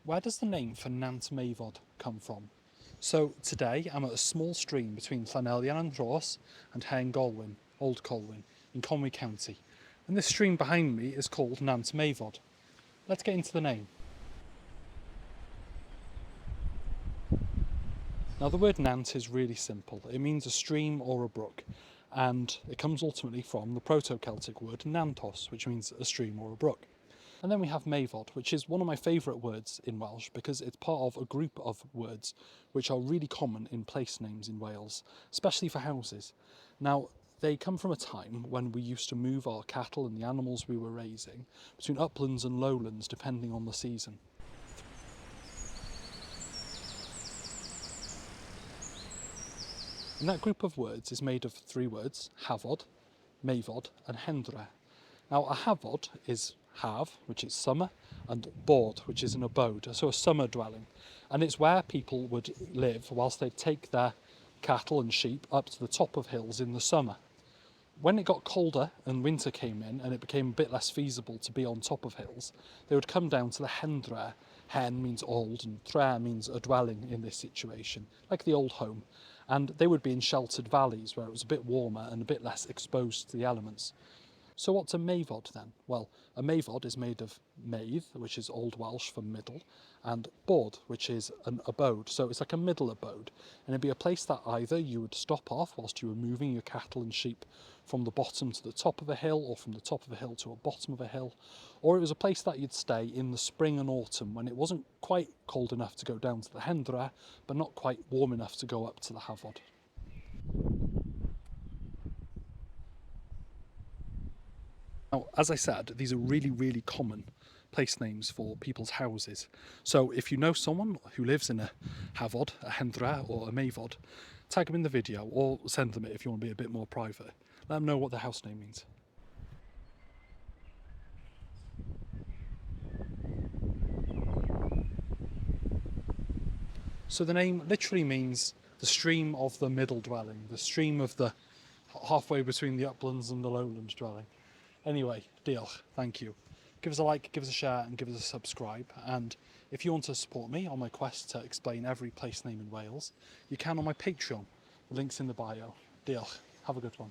Where does the name for Nant Meifod come from? So today I'm at a small stream between Llanelian and Rhos and Hen Golwyn, Old Colwyn, in Conwy County. And this stream behind me is called Nant Meifod. Let's get into the name. Now the word Nant is really simple. It means a stream or a brook, and it comes ultimately from the Proto-Celtic word Nantos, which means a stream or a brook. And then we have Meifod, which is one of my favourite words in Welsh because it's part of a group of words which are really common in place names in Wales, especially for houses. Now, they come from a time when we used to move our cattle and the animals we were raising between uplands and lowlands depending on the season. And that group of words is made of three words: hafod, meifod and hendra. Now a hafod is have, which is summer, and bod, which is an abode, so a summer dwelling. And it's where people would live whilst they'd take their cattle and sheep up to the top of hills in the summer. When it got colder and winter came in and it became a bit less feasible to be on top of hills, they would come down to the hendra. Hen means old and thre means a dwelling in this situation, like the old home. And they would be in sheltered valleys where it was a bit warmer and a bit less exposed to the elements. So what's a meifod then? Well, a meifod is made of meidd, which is Old Welsh for middle, and bod, which is an abode. So it's like a middle abode. And it'd be a place that either you would stop off whilst you were moving your cattle and sheep from the bottom to the top of a hill, or from the top of a hill to a bottom of a hill, or it was a place that you'd stay in the spring and autumn when it wasn't quite cold enough to go down to the hendra, but not quite warm enough to go up to the hafod. Now, as I said, these are really common place names for people's houses. So if you know someone who lives in a hafod, a hendra or a meifod, tag them in the video or send them it if you want to be a bit more private. Let them know what the house name means. So the name literally means the stream of the middle dwelling, the stream of the halfway between the uplands and the lowlands dwelling. Anyway, diolch, thank you. Give us a like, give us a share and give us a subscribe. And if you want to support me on my quest to explain every place name in Wales, you can on my Patreon. The link's in the bio. Diolch, have a good one.